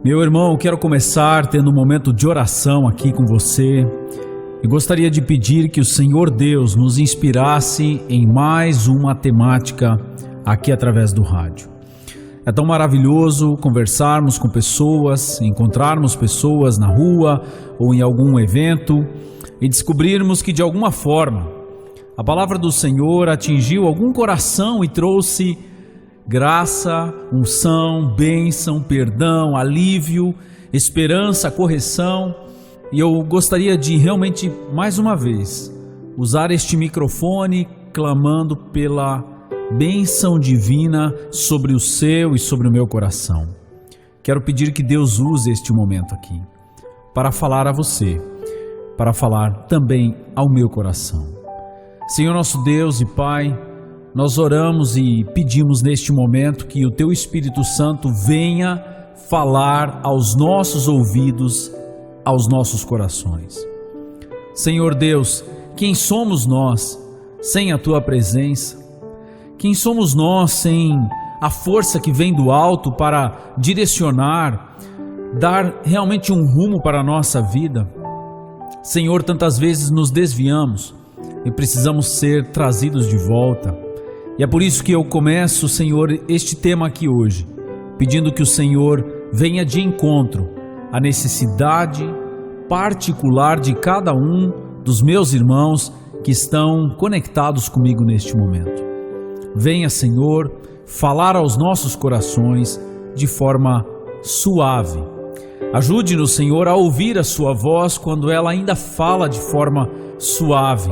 Meu irmão, quero começar tendo um momento de oração aqui com você e gostaria de pedir que o Senhor Deus nos inspirasse em mais uma temática aqui através do rádio. É tão maravilhoso conversarmos com pessoas, encontrarmos pessoas na rua ou em algum evento e descobrirmos que de alguma forma a palavra do Senhor atingiu algum coração e trouxe graça, unção, bênção, perdão, alívio, esperança, correção. E eu gostaria de realmente, mais uma vez, usar este microfone clamando pela bênção divina sobre o seu e sobre o meu coração. Quero pedir que Deus use este momento aqui para falar a você, para falar também ao meu coração. Senhor nosso Deus e Pai, nós oramos e pedimos neste momento que o Teu Espírito Santo venha falar aos nossos ouvidos, aos nossos corações. Senhor Deus, quem somos nós sem a Tua presença? Quem somos nós sem a força que vem do alto para direcionar, dar realmente um rumo para a nossa vida? Senhor, tantas vezes nos desviamos e precisamos ser trazidos de volta. E é por isso que eu começo, Senhor, este tema aqui hoje, pedindo que o Senhor venha de encontro à necessidade particular de cada um dos meus irmãos que estão conectados comigo neste momento. Venha, Senhor, falar aos nossos corações de forma suave. Ajude-nos, Senhor, a ouvir a Sua voz quando ela ainda fala de forma suave,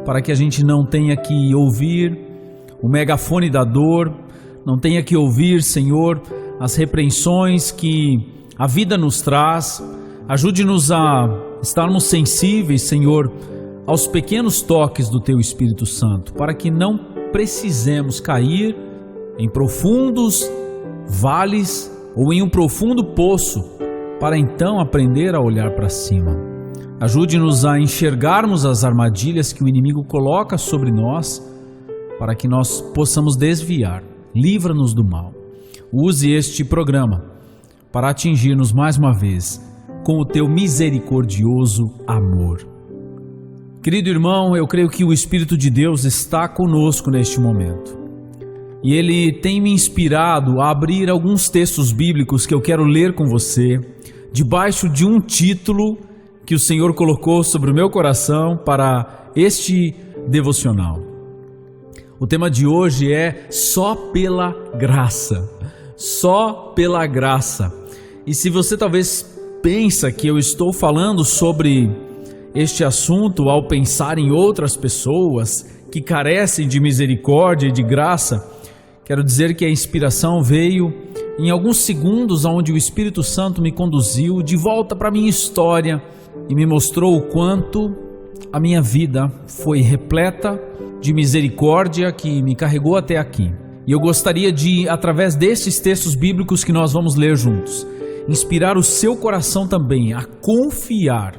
para que a gente não tenha que ouvir o megafone da dor, não tenha que ouvir, Senhor, as repreensões que a vida nos traz. Ajude-nos a estarmos sensíveis, Senhor, aos pequenos toques do Teu Espírito Santo, para que não precisemos cair em profundos vales ou em um profundo poço, para então aprender a olhar para cima. Ajude-nos a enxergarmos as armadilhas que o inimigo coloca sobre nós, para que nós possamos desviar. Livra-nos do mal. Use este programa para atingir-nos mais uma vez com o Teu misericordioso amor. Querido irmão, eu creio que o Espírito de Deus está conosco neste momento. E Ele tem me inspirado a abrir alguns textos bíblicos que eu quero ler com você, debaixo de um título que o Senhor colocou sobre o meu coração para este devocional. O tema de hoje é Só pela Graça. Só pela Graça. E se você talvez pensa que eu estou falando sobre este assunto ao pensar em outras pessoas que carecem de misericórdia e de graça, quero dizer que a inspiração veio em alguns segundos onde o Espírito Santo me conduziu de volta para a minha história e me mostrou o quanto a minha vida foi repleta de misericórdia que me carregou até aqui. E eu gostaria de, através desses textos bíblicos que nós vamos ler juntos, inspirar o seu coração também a confiar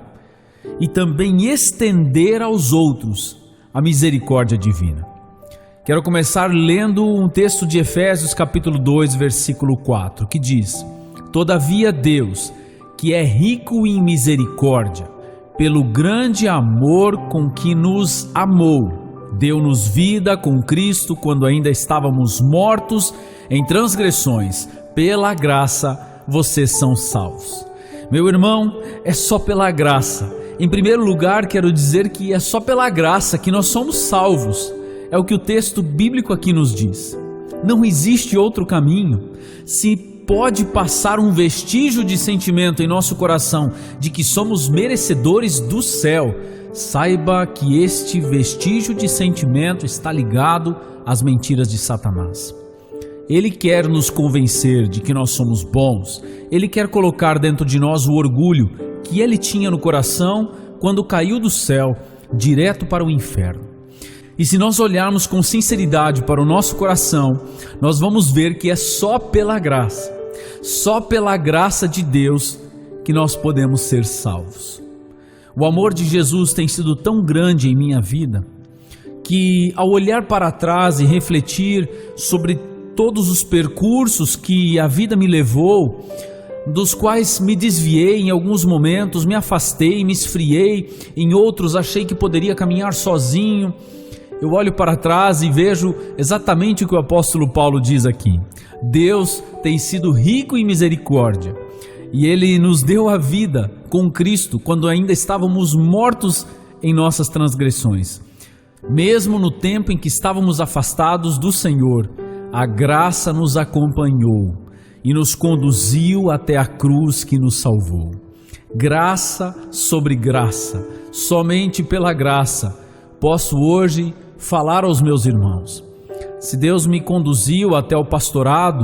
e também estender aos outros a misericórdia divina. Quero começar lendo um texto de Efésios capítulo 2, versículo 4, que diz: Todavia Deus, que é rico em misericórdia, pelo grande amor com que nos amou, deu-nos vida com Cristo quando ainda estávamos mortos em transgressões. Pela graça vocês são salvos. Meu irmão, é só pela graça. Em primeiro lugar, quero dizer que é só pela graça que nós somos salvos. É o que o texto bíblico aqui nos diz. Não existe outro caminho. Se pode passar um vestígio de sentimento em nosso coração de que somos merecedores do céu, saiba que este vestígio de sentimento está ligado às mentiras de Satanás. Ele quer nos convencer de que nós somos bons. Ele quer colocar dentro de nós o orgulho que ele tinha no coração quando caiu do céu direto para o inferno. E se nós olharmos com sinceridade para o nosso coração, nós vamos ver que é só pela graça de Deus que nós podemos ser salvos. O amor de Jesus tem sido tão grande em minha vida que, ao olhar para trás e refletir sobre todos os percursos que a vida me levou, dos quais me desviei em alguns momentos, me afastei, me esfriei, em outros achei que poderia caminhar sozinho. Eu olho para trás e vejo exatamente o que o apóstolo Paulo diz aqui. Deus tem sido rico em misericórdia e Ele nos deu a vida com Cristo quando ainda estávamos mortos em nossas transgressões. Mesmo no tempo em que estávamos afastados do Senhor, a graça nos acompanhou e nos conduziu até a cruz que nos salvou. Graça sobre graça, somente pela graça posso hoje falar aos meus irmãos. Se Deus me conduziu até o pastorado,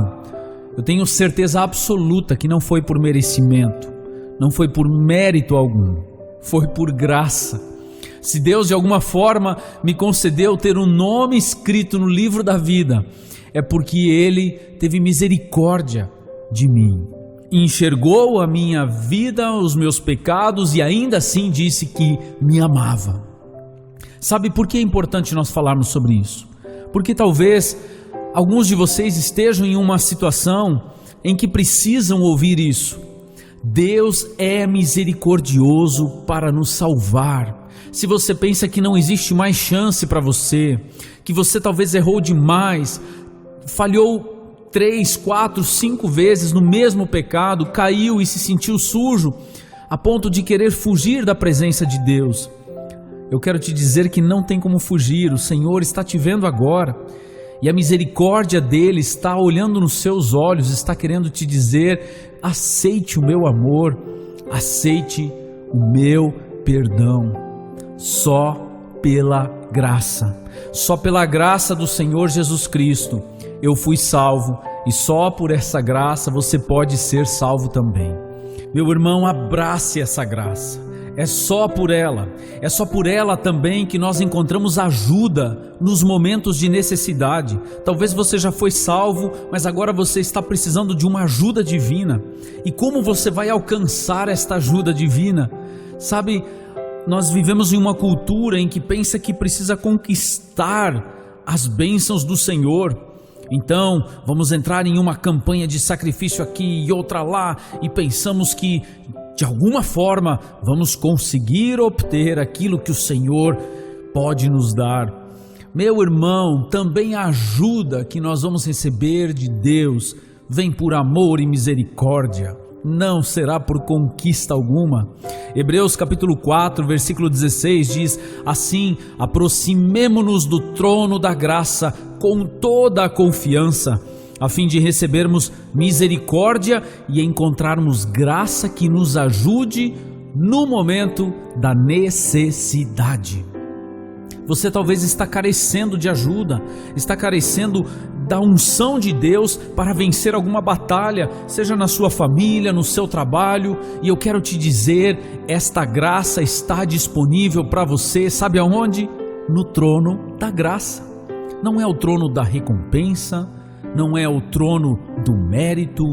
eu tenho certeza absoluta que não foi por merecimento, não foi por mérito algum, foi por graça. Se Deus de alguma forma me concedeu ter um nome escrito no livro da vida, é porque Ele teve misericórdia de mim, enxergou a minha vida, os meus pecados e ainda assim disse que me amava. Sabe por que é importante nós falarmos sobre isso? Porque talvez alguns de vocês estejam em uma situação em que precisam ouvir isso. Deus é misericordioso para nos salvar. Se você pensa que não existe mais chance para você, que você talvez errou demais, falhou 3, 4, 5 vezes no mesmo pecado, caiu e se sentiu sujo, a ponto de querer fugir da presença de Deus, eu quero te dizer que não tem como fugir. O Senhor está te vendo agora e a misericórdia dEle está olhando nos seus olhos, está querendo te dizer: aceite o meu amor, aceite o meu perdão. Só pela graça do Senhor Jesus Cristo eu fui salvo, e só por essa graça você pode ser salvo também. Meu irmão, abrace essa graça. É só por ela também que nós encontramos ajuda nos momentos de necessidade. Talvez você já foi salvo, mas agora você está precisando de uma ajuda divina. E como você vai alcançar esta ajuda divina? Sabe, nós vivemos em uma cultura em que pensa que precisa conquistar as bênçãos do Senhor. Então, vamos entrar em uma campanha de sacrifício aqui e outra lá, e pensamos que, de alguma forma, vamos conseguir obter aquilo que o Senhor pode nos dar. Meu irmão, também a ajuda que nós vamos receber de Deus vem por amor e misericórdia. Não será por conquista alguma. Hebreus capítulo 4, versículo 16 diz: assim, aproximemo-nos do trono da graça com toda a confiança, a fim de recebermos misericórdia e encontrarmos graça que nos ajude no momento da necessidade. Você talvez está carecendo de ajuda, está carecendo da unção de Deus para vencer alguma batalha, seja na sua família, no seu trabalho, e eu quero te dizer, esta graça está disponível para você, sabe aonde? No trono da graça. Não é o trono da recompensa, não é o trono do mérito,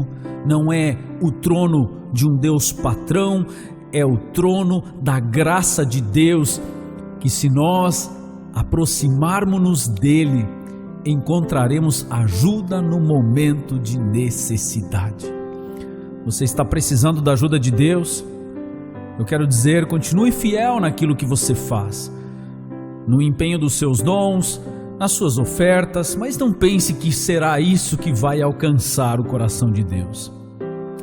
não é o trono de um Deus patrão, é o trono da graça de Deus, que se nós aproximarmos-nos dele, encontraremos ajuda no momento de necessidade. Você está precisando da ajuda de Deus? Eu quero dizer, continue fiel naquilo que você faz, no empenho dos seus dons, nas suas ofertas, mas não pense que será isso que vai alcançar o coração de Deus.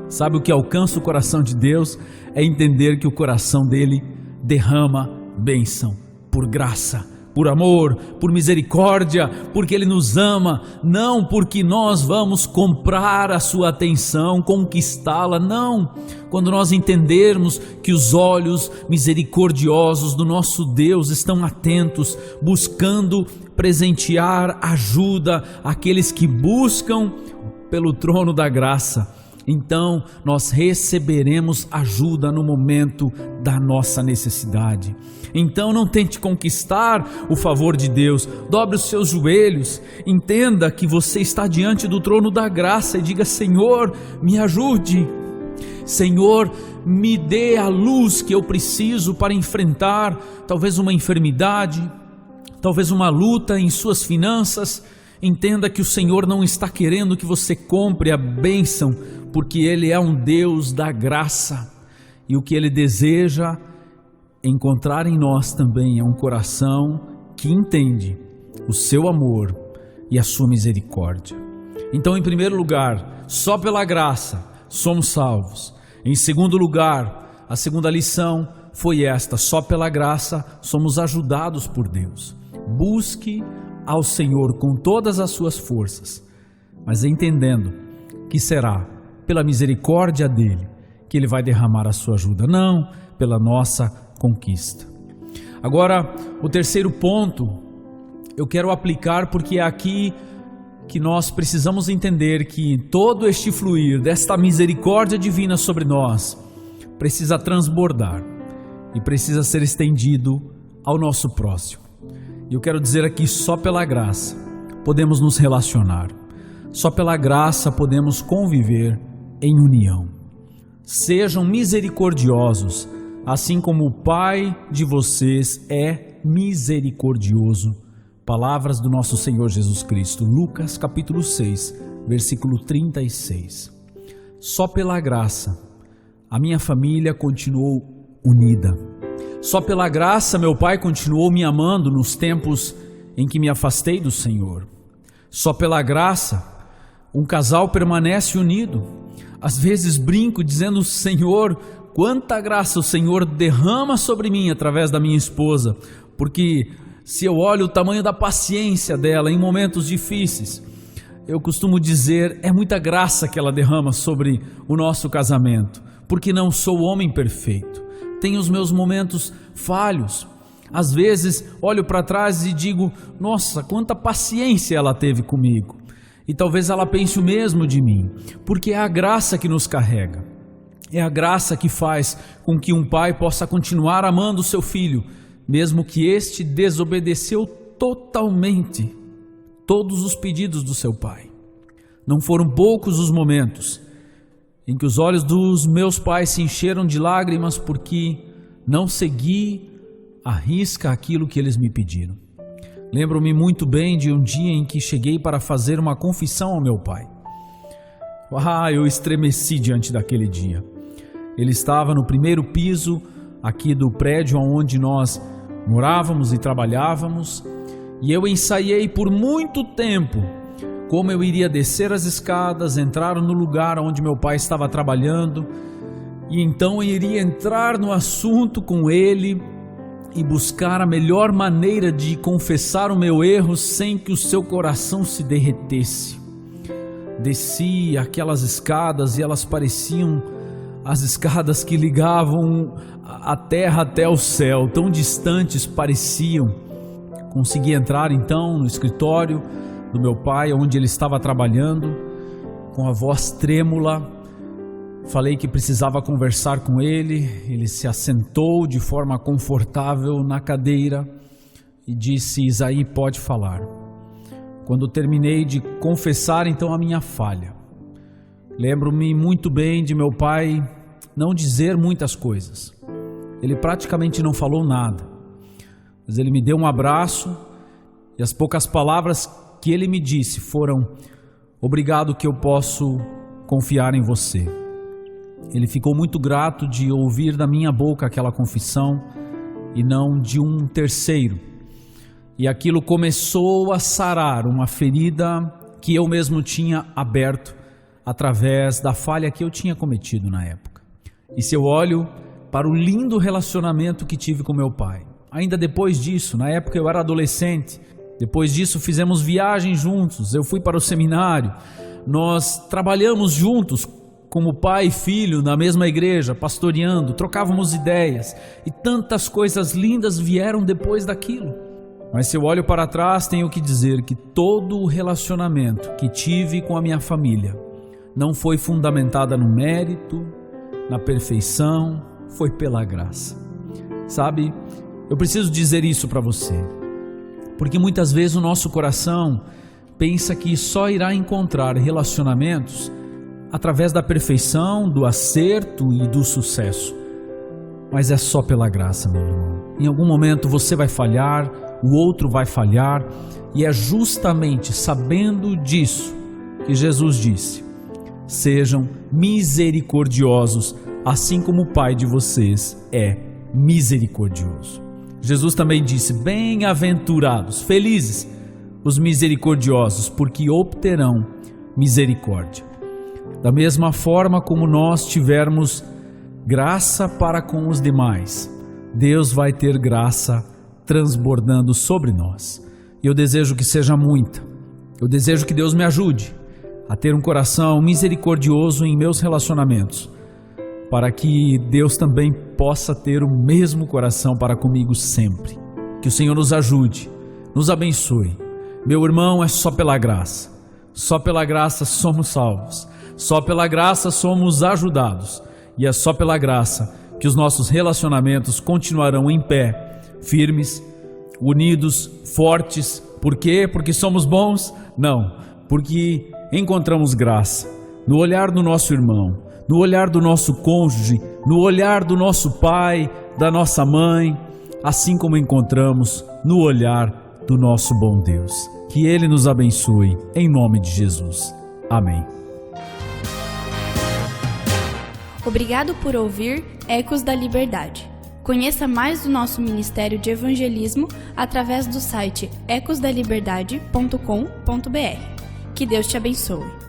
Sabe o que alcança o coração de Deus? É entender que o coração dele derrama bênção, por graça, por amor, por misericórdia, porque Ele nos ama, não porque nós vamos comprar a sua atenção, conquistá-la, não. Quando nós entendermos que os olhos misericordiosos do nosso Deus estão atentos, buscando presentear ajuda àqueles que buscam pelo trono da graça, então nós receberemos ajuda no momento da nossa necessidade. Então não tente conquistar o favor de Deus, dobre os seus joelhos, entenda que você está diante do trono da graça e diga: Senhor, me ajude, Senhor, me dê a luz que eu preciso para enfrentar talvez uma enfermidade, talvez uma luta em suas finanças. Entenda que o Senhor não está querendo que você compre a bênção porque Ele é um Deus da graça, e o que Ele deseja encontrar em nós também é um coração que entende o seu amor e a sua misericórdia. Então, em primeiro lugar, só pela graça somos salvos. Em segundo lugar, a segunda lição foi esta: só pela graça somos ajudados por Deus. Busque ao Senhor com todas as suas forças, mas entendendo que será pela misericórdia dEle que Ele vai derramar a sua ajuda, não pela nossa conquista. Agora, o terceiro ponto eu quero aplicar, porque é aqui que nós precisamos entender que todo este fluir desta misericórdia divina sobre nós precisa transbordar e precisa ser estendido ao nosso próximo. E eu quero dizer aqui, só pela graça podemos nos relacionar, só pela graça podemos conviver em união. Sejam misericordiosos, assim como o Pai de vocês é misericordioso. Palavras do nosso Senhor Jesus Cristo, Lucas capítulo 6, versículo 36. Só pela graça a minha família continuou unida. Só pela graça meu pai continuou me amando nos tempos em que me afastei do Senhor. Só pela graça um casal permanece unido. Às vezes brinco dizendo: Senhor, quanta graça o Senhor derrama sobre mim através da minha esposa, porque se eu olho o tamanho da paciência dela em momentos difíceis, eu costumo dizer, é muita graça que ela derrama sobre o nosso casamento, porque não sou homem perfeito, tenho os meus momentos falhos. Às vezes olho para trás e digo: nossa, quanta paciência ela teve comigo. E talvez ela pense o mesmo de mim, porque é a graça que nos carrega, é a graça que faz com que um pai possa continuar amando o seu filho, mesmo que este desobedeceu totalmente todos os pedidos do seu pai. Não foram poucos os momentos em que os olhos dos meus pais se encheram de lágrimas porque não segui à risca aquilo que eles me pediram. Lembro-me muito bem de um dia em que cheguei para fazer uma confissão ao meu pai. Eu estremeci diante daquele dia. Ele estava no primeiro piso aqui do prédio onde nós morávamos e trabalhávamos, e eu ensaiei por muito tempo como eu iria descer as escadas, entrar no lugar onde meu pai estava trabalhando, e então eu iria entrar no assunto com ele e buscar a melhor maneira de confessar o meu erro sem que o seu coração se derretesse. Desci aquelas escadas e elas pareciam as escadas que ligavam a terra até o céu, tão distantes pareciam. Consegui entrar então no escritório do meu pai, onde ele estava trabalhando, com a voz trêmula. Falei que precisava conversar com ele. Ele se assentou de forma confortável na cadeira e disse: Isaí, pode falar. Quando terminei de confessar então a minha falha, lembro-me muito bem de meu pai não dizer muitas coisas. Ele praticamente não falou nada, mas ele me deu um abraço e as poucas palavras que ele me disse foram: obrigado que eu posso confiar em você. Ele ficou muito grato de ouvir da minha boca aquela confissão e não de um terceiro. E aquilo começou a sarar uma ferida que eu mesmo tinha aberto através da falha que eu tinha cometido na época. E se eu olho para o lindo relacionamento que tive com meu pai, ainda depois disso, na época eu era adolescente, depois disso fizemos viagens juntos, eu fui para o seminário, nós trabalhamos juntos como pai e filho na mesma igreja, pastoreando, trocávamos ideias e tantas coisas lindas vieram depois daquilo. Mas se eu olho para trás, tenho que dizer que todo o relacionamento que tive com a minha família não foi fundamentada no mérito, na perfeição, foi pela graça. Sabe, eu preciso dizer isso para você, porque muitas vezes o nosso coração pensa que só irá encontrar relacionamentos através da perfeição, do acerto e do sucesso. Mas é só pela graça, meu irmão. Em algum momento você vai falhar, o outro vai falhar, e é justamente sabendo disso que Jesus disse: sejam misericordiosos, assim como o Pai de vocês é misericordioso. Jesus também disse: bem-aventurados, felizes os misericordiosos, porque obterão misericórdia. Da mesma forma como nós tivermos graça para com os demais, Deus vai ter graça transbordando sobre nós. E eu desejo que seja muita. Eu desejo que Deus me ajude a ter um coração misericordioso em meus relacionamentos, para que Deus também possa ter o mesmo coração para comigo sempre. Que o Senhor nos ajude, nos abençoe. Meu irmão, é só pela graça. Só pela graça somos salvos. Só pela graça somos ajudados. E é só pela graça que os nossos relacionamentos continuarão em pé, firmes, unidos, fortes. Por quê? Porque somos bons? Não, porque encontramos graça no olhar do nosso irmão, no olhar do nosso cônjuge, no olhar do nosso pai, da nossa mãe, assim como encontramos no olhar do nosso bom Deus. Que Ele nos abençoe, em nome de Jesus. Amém. Obrigado por ouvir Ecos da Liberdade. Conheça mais do nosso Ministério de Evangelismo através do site ecosdaliberdade.com.br. Que Deus te abençoe.